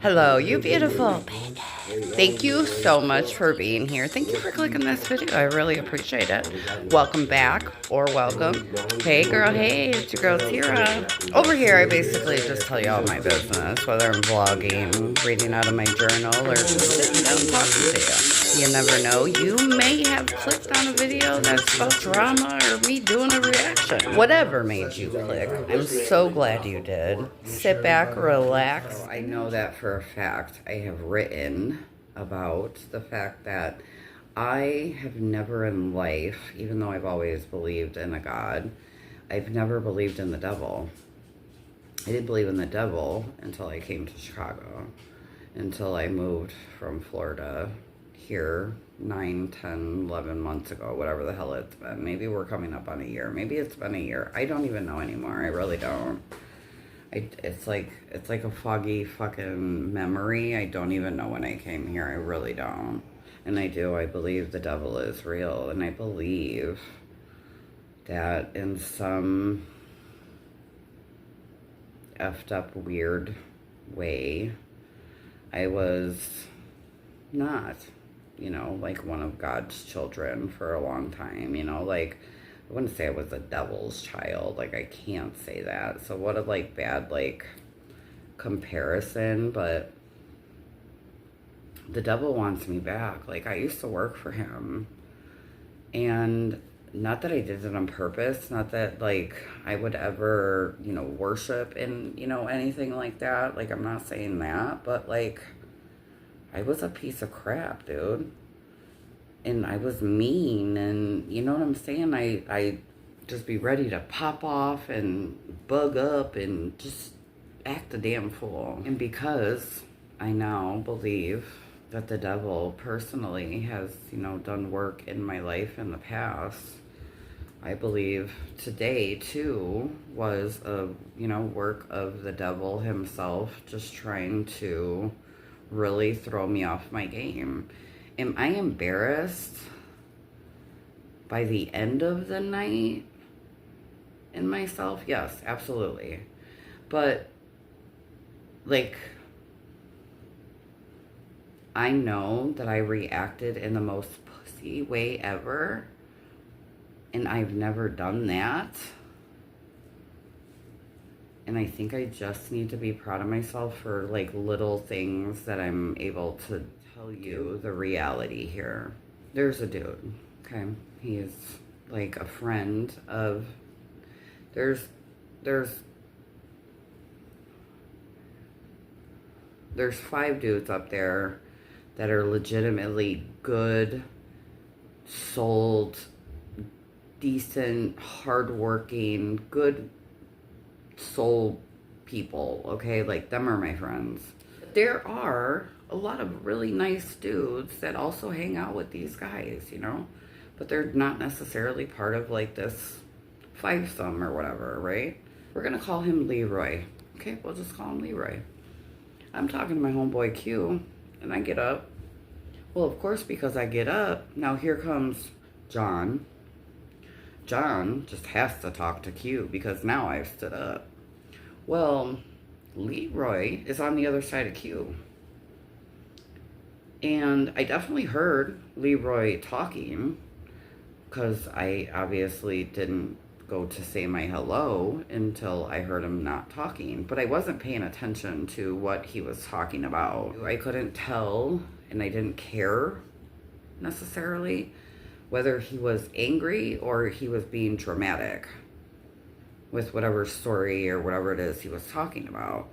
Hello, you beautiful baby. Thank you so much for being here. Thank you for clicking this video. I really appreciate it. Welcome back or welcome. Hey girl, hey, it's your girl Tyra. Over here, I basically just tell you all my business, whether I'm vlogging, reading out of my journal, or just sitting down talking to you. You never know. You may have clicked on a video that's about drama or me doing a reaction. Whatever made you click, I'm so glad you did. Sit back, relax. I know that for a fact. I have written about the fact that I have never in life, even though I've always believed in a God, I've never believed in the devil. I didn't believe in the devil until I came to Chicago, until I moved from Florida here 9, 10, 11 months ago, whatever the hell it's been. Maybe we're coming up on a year. Maybe it's been a year. I don't even know anymore. I really don't. It's like a foggy fucking memory. I don't even know when I came here. I really don't. And I believe the devil is real. And I believe that in some effed up weird way, I was not, like one of God's children for a long time, like, I wouldn't say I was the devil's child, like, I can't say that, so what a, like, bad, like, comparison, but the devil wants me back. Like, I used to work for him, and not that I did it on purpose, not that, like, I would ever, worship and, anything like that, like, I'm not saying that, but, like, I was a piece of crap, dude. And I was mean, and you know what I'm saying? I just be ready to pop off and bug up and just act a damn fool. And because I now believe that the devil personally has, done work in my life in the past, I believe today, too, was a, work of the devil himself just trying to really throw me off my game. Am I embarrassed by the end of the night in myself? Yes, absolutely. But, like, I know that I reacted in the most pussy way ever, and I've never done that. And I think I just need to be proud of myself for, like, little things that I'm able to tell you the reality here. There's a dude, okay? He is, like, a friend of... There's 5 dudes up there that are legitimately good, souled, decent, hardworking, good soul people, okay? Like, them are my friends. There are a lot of really nice dudes that also hang out with these guys, but they're not necessarily part of, like, this fivesome or whatever, right? We're gonna call him Leroy. Okay, we'll just call him Leroy. I'm talking to my homeboy Q, and I get up. Well, of course, because I get up, now here comes John. John just has to talk to Q because now I've stood up. Well, Leroy is on the other side of Q. And I definitely heard Leroy talking because I obviously didn't go to say my hello until I heard him not talking. But I wasn't paying attention to what he was talking about. I couldn't tell, and I didn't care necessarily whether he was angry or he was being dramatic with whatever story or whatever it is he was talking about.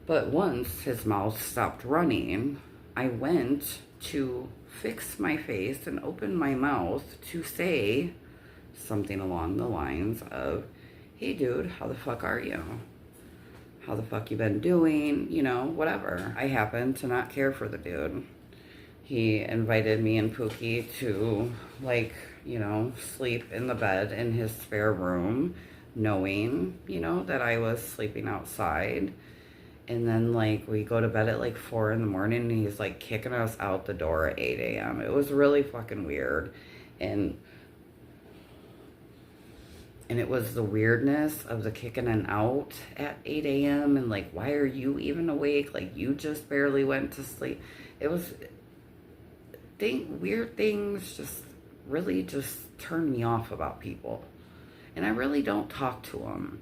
But once his mouth stopped running, I went to fix my face and open my mouth to say something along the lines of, hey dude, how the fuck are you? How the fuck you been doing? Whatever. I happen to not care for the dude. He invited me and Pookie to, like, sleep in the bed in his spare room, knowing, that I was sleeping outside. And then, like, we go to bed at, like, 4 in the morning, and he's, like, kicking us out the door at 8 a.m. It was really fucking weird. And And it was the weirdness of the kicking and out at 8 a.m. and like, why are you even awake? Like, you just barely went to sleep. It was, weird things just really just turn me off about people. And I really don't talk to him.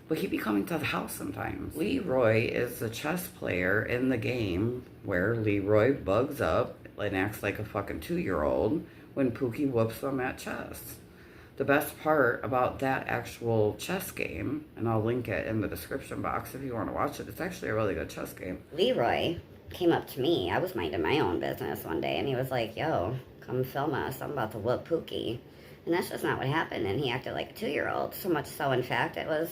But he'd be coming to the house sometimes. Leroy is the chess player in the game where Leroy bugs up and acts like a fucking 2-year-old when Pookie whoops him at chess. The best part about that actual chess game, and I'll link it in the description box if you want to watch it, it's actually a really good chess game. Leroy came up to me. I was minding my own business one day, and he was like, yo, come film us. I'm about to whoop Pookie. And that's just not what happened, and he acted like a 2-year-old. So much so, in fact, it was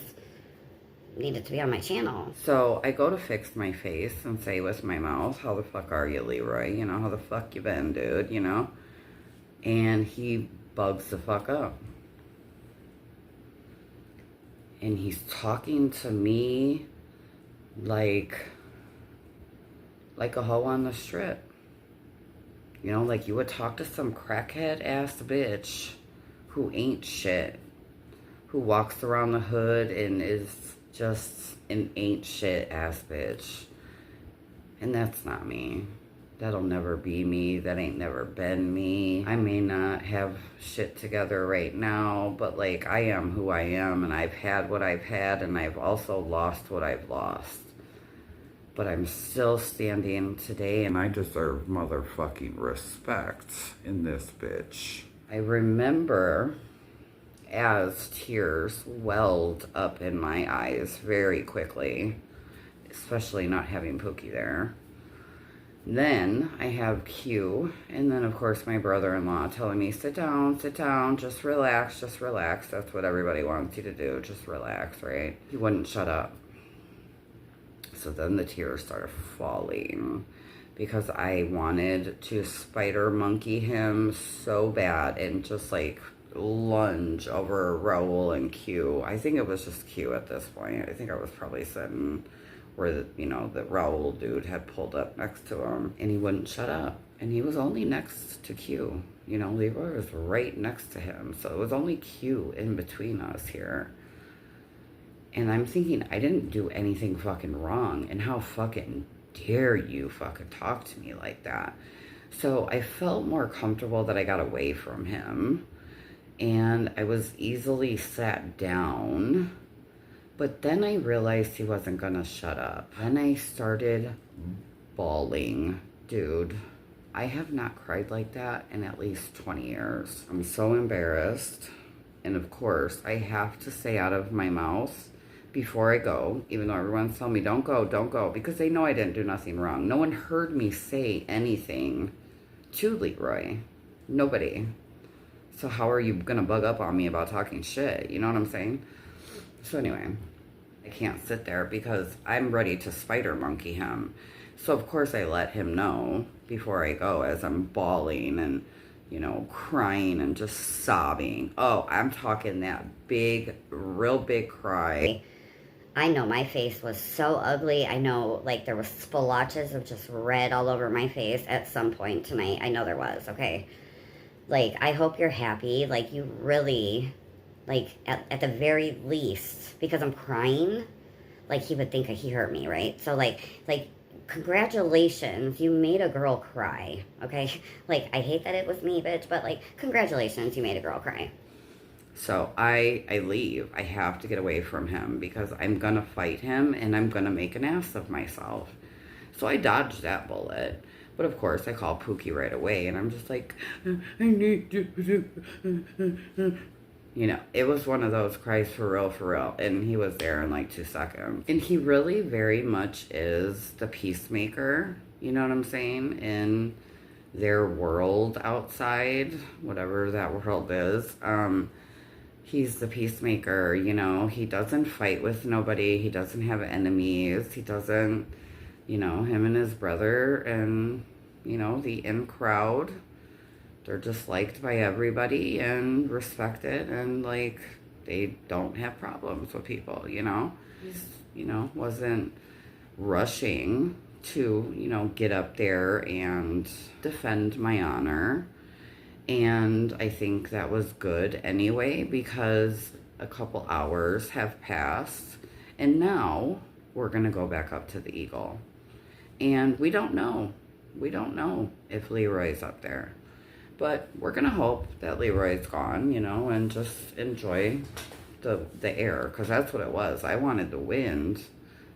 needed to be on my channel. So I go to fix my face and say with my mouth, how the fuck are you, Leroy? You know, how the fuck you been, dude, you know? And he bugs the fuck up. And he's talking to me like a hoe on the strip. You know, like you would talk to some crackhead ass bitch who ain't shit, who walks around the hood and is just an ain't shit ass bitch. And that's not me. That'll never be me. That ain't never been me. I may not have shit together right now, but like I am who I am, and I've had what I've had, and I've also lost what I've lost. But I'm still standing today, and I deserve motherfucking respect in this bitch. I remember as tears welled up in my eyes very quickly, especially not having Pookie there. Then I have Q, and then of course my brother-in-law telling me, sit down, just relax, just relax. That's what everybody wants you to do, just relax, right? He wouldn't shut up. So then the tears started falling because I wanted to spider monkey him so bad and just like lunge over Raul and Q. I think it was just Q at this point. I think I was probably sitting where, you know, the Raul dude had pulled up next to him, and he wouldn't shut up. And he was only next to Q. You know, Leroy was right next to him. So it was only Q in between us here. And I'm thinking, I didn't do anything fucking wrong. And how fucking dare you fucking talk to me like that? So I felt more comfortable that I got away from him. And I was easily sat down. But then I realized he wasn't gonna shut up. Then I started bawling. Dude, I have not cried like that in at least 20 years. I'm so embarrassed. And of course, I have to say out of my mouth before I go, even though everyone's telling me, don't go, because they know I didn't do nothing wrong. No one heard me say anything to Leroy. Nobody. So how are you gonna bug up on me about talking shit? You know what I'm saying? So anyway, I can't sit there because I'm ready to spider monkey him. So of course I let him know before I go as I'm bawling and, you know, crying and just sobbing. Oh, I'm talking that big, real big cry. I know my face was so ugly. I know, like, there was splotches of just red all over my face at some point tonight. I know there was, okay? Like, I hope you're happy. Like, you really, like, at the very least, because I'm crying, like, he would think he hurt me, right? So, like, congratulations, you made a girl cry, okay? Like, I hate that it was me, bitch, but, like, congratulations, you made a girl cry. So I leave. I have to get away from him because I'm gonna fight him and I'm gonna make an ass of myself. So I dodged that bullet. But of course I call Pookie right away and I'm just like, I need you. You know, it was one of those cries for real. And he was there in like 2 seconds. And he really very much is the peacemaker, you know what I'm saying, in their world outside, whatever that world is. He's the peacemaker, you know. He doesn't fight with nobody. He doesn't have enemies. He doesn't, you know, him and his brother and, you know, the in crowd, they're just liked by everybody and respected, and like they don't have problems with people, you know. He's, you know, wasn't rushing to, you know, get up there and defend my honor. And I think that was good anyway, because a couple hours have passed, and now we're going to go back up to the Eagle. And we don't know. We don't know if Leroy's up there. But we're going to hope that Leroy's gone, you know, and just enjoy the air, because that's what it was. I wanted the wind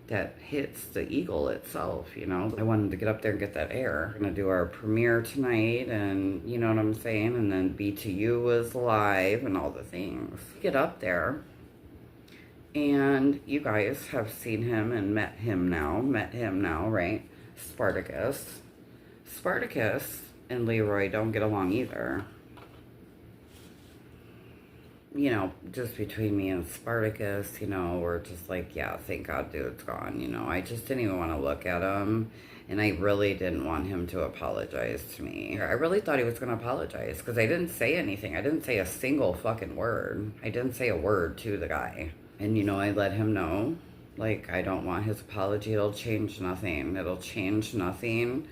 that hits the Eagle itself, you know. I wanted to get up there and get that air. We're going to do our premiere tonight, and you know what I'm saying? And then BTU was live and all the things. Get up there, and you guys have seen him and met him now, right? Spartacus and Leroy don't get along either. You know, just between me and Spartacus, you know, we're just like, yeah, thank God dude's gone, you know. I just didn't even want to look at him, and I really didn't want him to apologize to me. I really thought he was going to apologize, because I didn't say anything. I didn't say a single fucking word. I didn't say a word to the guy. And, you know, I let him know, like, I don't want his apology. It'll change nothing. It'll change nothing.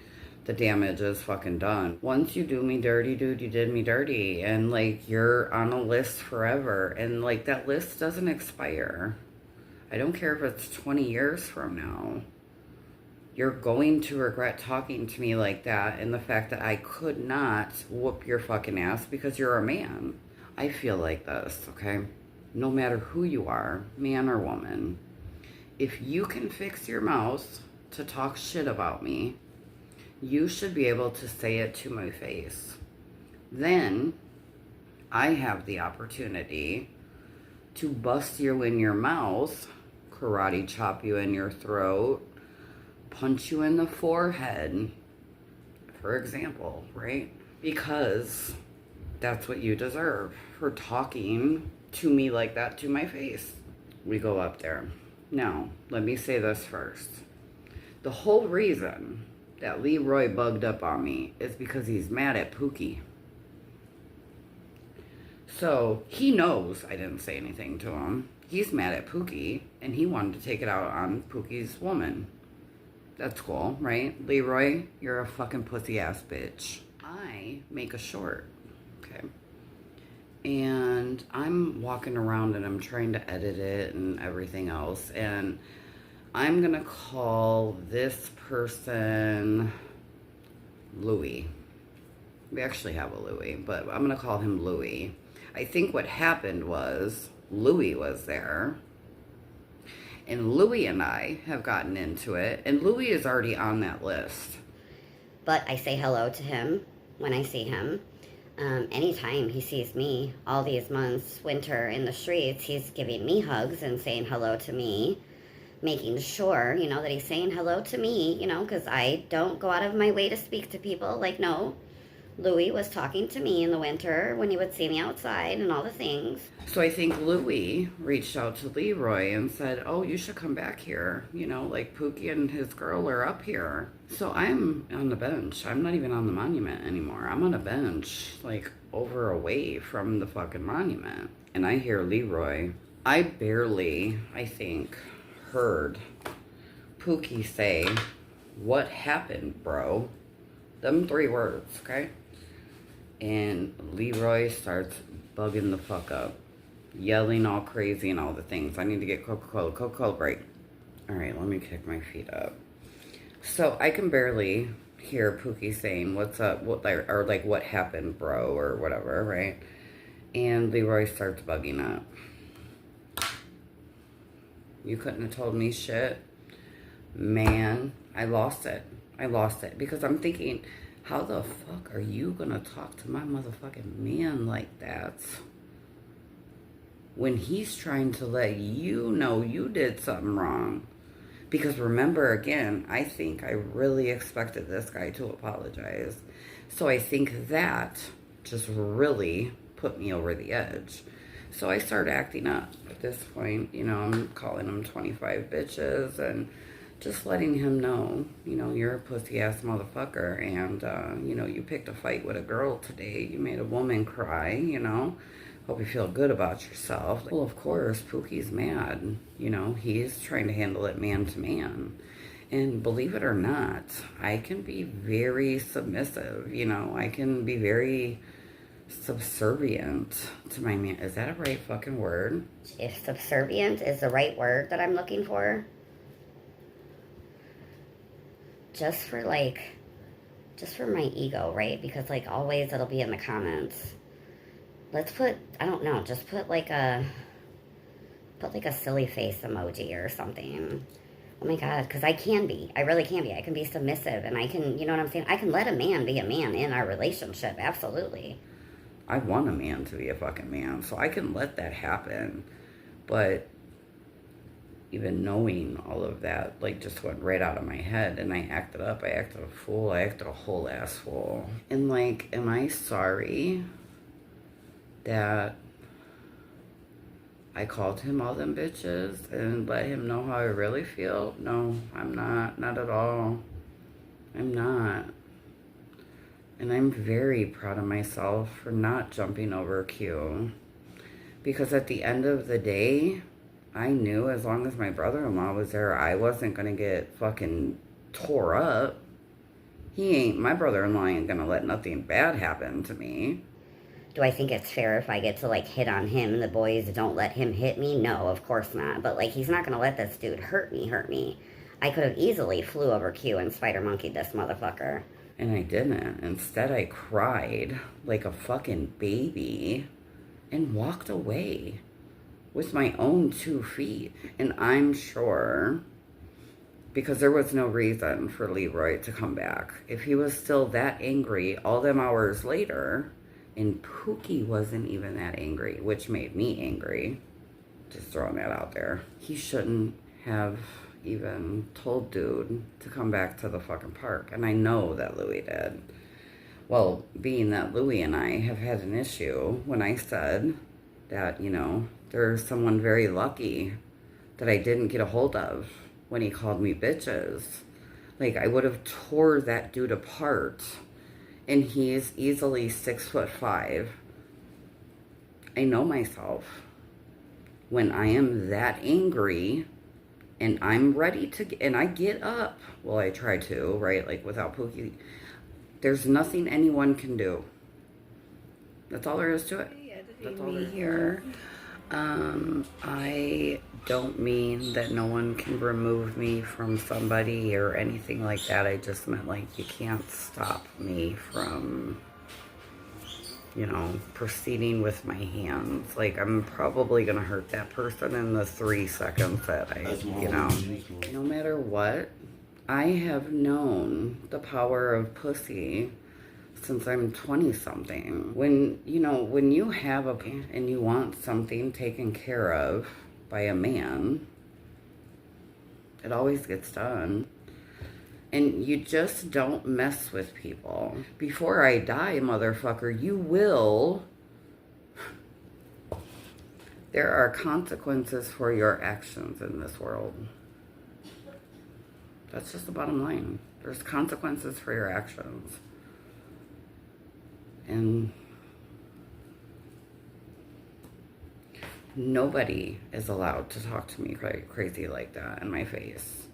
The damage is fucking done. Once you do me dirty, dude, you did me dirty. And, like, you're on a list forever. And, like, that list doesn't expire. I don't care if it's 20 years from now. You're going to regret talking to me like that, and the fact that I could not whoop your fucking ass because you're a man. I feel like this, okay? No matter who you are, man or woman, if you can fix your mouth to talk shit about me, you should be able to say it to my face. Then I have the opportunity to bust you in your mouth, karate chop you in your throat, punch you in the forehead, for example, right? Because that's what you deserve for talking to me like that to my face. We go up there. Now, let me say this first. The whole reason that Leroy bugged up on me is because he's mad at Pookie. So he knows I didn't say anything to him. He's mad at Pookie, and he wanted to take it out on Pookie's woman. That's cool, right? Leroy, you're a fucking pussy ass bitch. I make a short, okay? And I'm walking around and I'm trying to edit it and everything else, and I'm gonna call this person Louie. We actually have a Louie, but I'm gonna call him Louie. I think what happened was Louie was there, and Louie and I have gotten into it, and Louie is already on that list. But I say hello to him when I see him. Anytime he sees me, all these months, winter in the streets, he's giving me hugs and saying hello to me, making sure, you know, that he's saying hello to me, you know, because I don't go out of my way to speak to people. Like, no, Louie was talking to me in the winter when he would see me outside and all the things. So I think Louie reached out to Leroy and said, oh, you should come back here. You know, like Pookie and his girl are up here. So I'm on the bench. I'm not even on the monument anymore. I'm on a bench, like over away from the fucking monument. And I hear Leroy. I barely, I think, heard Pookie say, what happened, bro? Them 3 words, okay? And Leroy starts bugging the fuck up, yelling all crazy and all the things. I need to get Coca-Cola. Coca-Cola break. All right, let me kick my feet up. So I can barely hear Pookie saying, what's up, or like, what happened, bro, or whatever, right? And Leroy starts bugging up. You couldn't have told me shit. Man, I lost it. I lost it because I'm thinking, how the fuck are you gonna talk to my motherfucking man like that when he's trying to let you know you did something wrong? Because remember, again, I think I really expected this guy to apologize. So I think that just really put me over the edge. So I started acting up at this point. You know, I'm calling him 25 bitches and just letting him know, you know, you're a pussy ass motherfucker, and, you know, you picked a fight with a girl today. You made a woman cry, you know. Hope you feel good about yourself. Well, of course, Pookie's mad. You know, he's trying to handle it man to man. And believe it or not, I can be very submissive, you know. I can be very subservient to my man. Is that a right fucking word? If subservient is the right word that I'm looking for, just for my ego, right? Because like always it'll be in the comments. Let's put, I don't know, just put like a silly face emoji or something. Oh my God, because I really can be. I can be submissive and I can, you know what I'm saying? I can let a man be a man in our relationship, absolutely. I want a man to be a fucking man, so I can let that happen. But even knowing all of that, like, just went right out of my head, and I acted up. I acted a fool. I acted a whole ass fool. And, like, am I sorry that I called him all them bitches and let him know how I really feel? No, I'm not. Not at all. I'm not. And I'm very proud of myself for not jumping over Q. Because at the end of the day, I knew as long as my brother-in-law was there, I wasn't going to get fucking tore up. My brother-in-law ain't going to let nothing bad happen to me. Do I think it's fair if I get to, like, hit on him and the boys don't let him hit me? No, of course not. But, like, he's not going to let this dude hurt me. I could have easily flew over Q and spider-monkeyed this motherfucker. And I didn't. Instead, I cried like a fucking baby and walked away with my own 2 feet. And I'm sure, because there was no reason for Leroy to come back. If he was still that angry all them hours later, and Pookie wasn't even that angry, which made me angry, just throwing that out there, he shouldn't have even told dude to come back to the fucking park. And I know that Louie did. Well, being that Louie and I have had an issue when I said that, you know, there's someone very lucky that I didn't get a hold of when he called me bitches. Like, I would have tore that dude apart. And he's easily 6'5". I know myself. When I am that angry and I'm ready to, and I get up, well, I try to, right? Like, without Pookie, there's nothing anyone can do. That's all there is to it. That's all there is here. I don't mean that no one can remove me from somebody or anything like that. I just meant, like, you can't stop me from, you know, proceeding with my hands. Like, I'm probably gonna hurt that person in the 3 seconds that I, you know. No matter what, I have known the power of pussy since I'm 20-something. When, you know, when you have and you want something taken care of by a man, it always gets done. And you just don't mess with people. Before I die, motherfucker, you will. There are consequences for your actions in this world. That's just the bottom line. There's consequences for your actions. And nobody is allowed to talk to me crazy like that in my face.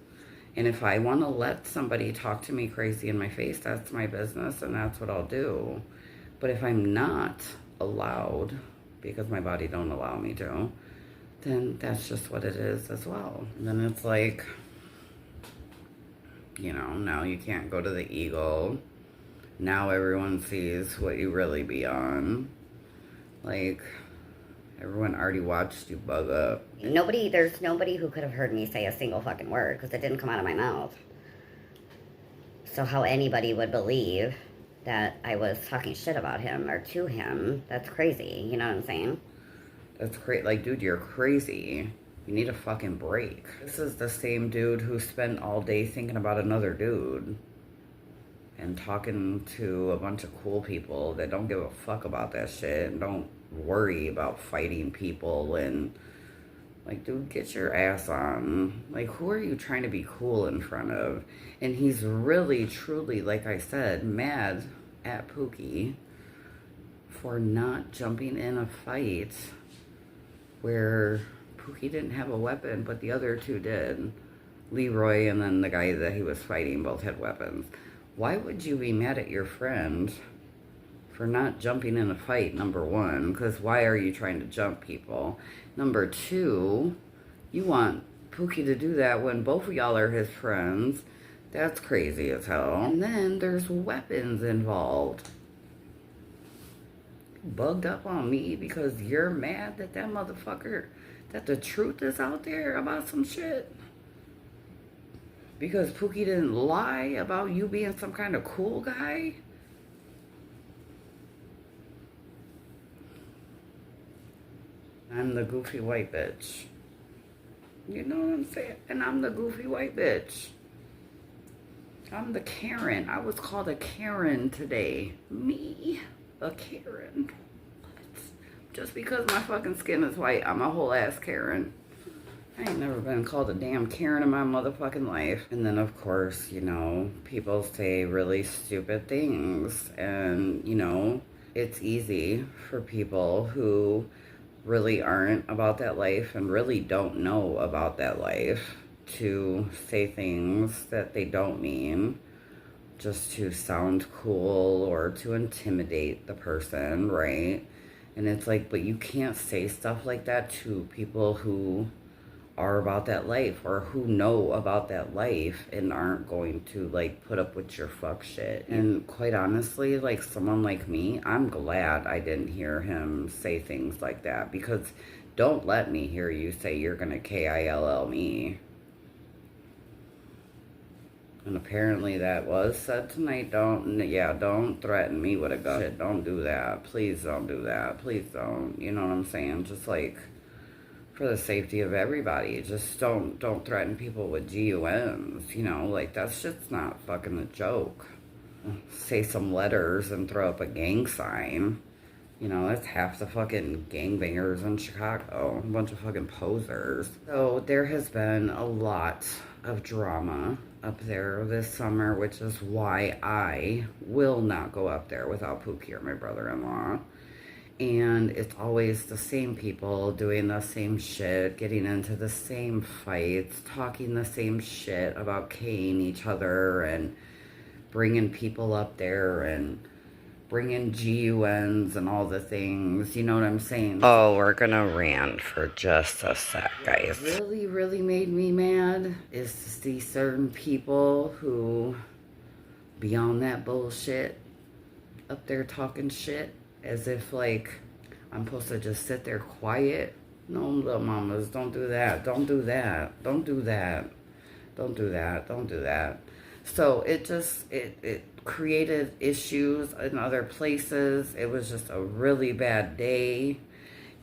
And if I want to let somebody talk to me crazy in my face, that's my business and that's what I'll do. But if I'm not allowed, because my body don't allow me to, then that's just what it is as well. And then it's like, you know, now you can't go to the Eagle. Now everyone sees what you really be on. Like, everyone already watched you bug up. There's nobody who could have heard me say a single fucking word because it didn't come out of my mouth. So how anybody would believe that I was talking shit about him or to him, that's crazy. You know what I'm saying? That's crazy. Like, dude, you're crazy. You need a fucking break. This is the same dude who spent all day thinking about another dude and talking to a bunch of cool people that don't give a fuck about that shit and don't worry about fighting people. And, like, dude, get your ass on. Like, who are you trying to be cool in front of? And he's really, truly, like I said, mad at Pookie for not jumping in a fight where Pookie didn't have a weapon, but the other two did. Leroy and then the guy that he was fighting both had weapons. Why would you be mad at your friend for not jumping in a fight, number one, because why are you trying to jump people? Number two, you want Pookie to do that when both of y'all are his friends. That's crazy as hell. And then there's weapons involved. Bugged up on me because you're mad that that motherfucker, that the truth is out there about some shit. Because Pookie didn't lie about you being some kind of cool guy. I'm the goofy white bitch. You know what I'm saying? And I'm the goofy white bitch. I'm the Karen. I was called a Karen today. Me, a Karen. Just because my fucking skin is white, I'm a whole ass Karen. I ain't never been called a damn Karen in my motherfucking life. And then, of course, you know, people say really stupid things. And, you know, it's easy for people who really aren't about that life and really don't know about that life to say things that they don't mean just to sound cool or to intimidate the person, right? And it's like, but you can't say stuff like that to people who are about that life or who know about that life and aren't going to like put up with your fuck shit. And quite honestly, like someone like me, I'm glad I didn't hear him say things like that, because don't let me hear you say you're gonna KILL me. And apparently that was said tonight. Don't threaten me with a gun. Shit, don't do that. Please don't do that. Please don't. You know what I'm saying? Just like, for the safety of everybody, just don't threaten people with GUNs, you know, like that's just not fucking a joke. Say some letters and throw up a gang sign. You know, that's half the fucking gangbangers in Chicago. A bunch of fucking posers. So there has been a lot of drama up there this summer, which is why I will not go up there without Pookie or my brother-in-law. And it's always the same people doing the same shit, getting into the same fights, talking the same shit about K'ing each other and bringing people up there and bringing GUNs and all the things. You know what I'm saying? Oh, we're gonna rant for just a sec, guys. What really made me mad is to see certain people who be on that bullshit up there talking shit. As if, like, I'm supposed to just sit there quiet. No, little mamas, don't do that. Don't do that. Don't do that. Don't do that. Don't do that. So it just, it created issues in other places. It was just a really bad day.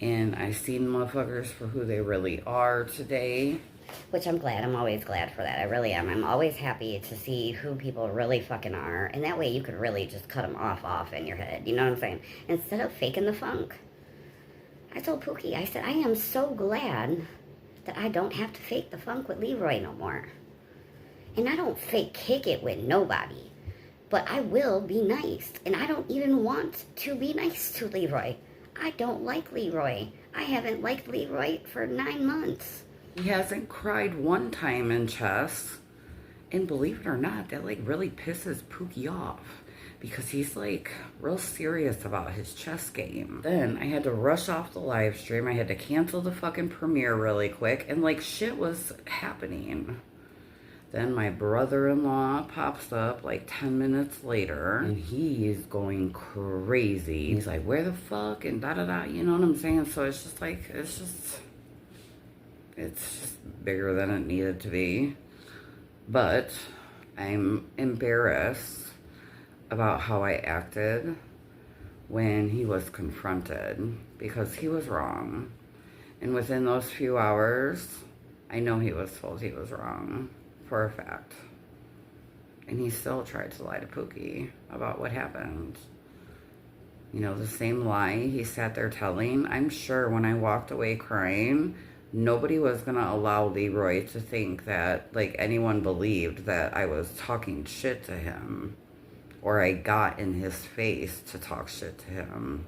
And I seen motherfuckers for who they really are today. Which I'm glad. I'm always glad for that. I really am. I'm always happy to see who people really fucking are. And that way you could really just cut them off in your head. You know what I'm saying? Instead of faking the funk. I told Pookie, I said, I am so glad that I don't have to fake the funk with Leroy no more. And I don't fake kick it with nobody. But I will be nice. And I don't even want to be nice to Leroy. I don't like Leroy. I haven't liked Leroy for 9 months. He hasn't cried one time in chess. And believe it or not, that like really pisses Pookie off. Because he's like real serious about his chess game. Then I had to rush off the live stream. I had to cancel the fucking premiere really quick. And like shit was happening. Then my brother-in-law pops up like 10 minutes later. And he's going crazy. He's like, where the fuck? And da-da-da. You know what I'm saying? So it's just like, it's just bigger than it needed to be. But I'm embarrassed about how I acted when he was confronted, because he was wrong. And within those few hours, I know he was told he was wrong for a fact. And he still tried to lie to Pookie about what happened. You know, the same lie he sat there telling. I'm sure when I walked away crying, nobody was going to allow Leroy to think that, like, anyone believed that I was talking shit to him. Or I got in his face to talk shit to him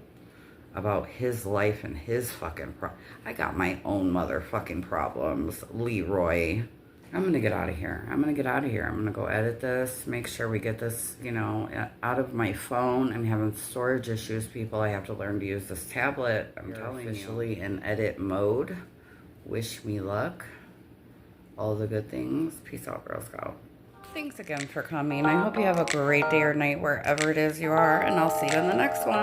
about his life and his fucking I got my own motherfucking problems, Leroy. I'm going to get out of here. I'm going to get out of here. I'm going to go edit this, make sure we get this, you know, out of my phone. I'm having storage issues, people. I have to learn to use this tablet. I'm officially in edit mode. Wish me luck. All the good things. Peace out, Girl Scout. Thanks again for coming. I hope you have a great day or night wherever it is you are, and I'll see you in the next one.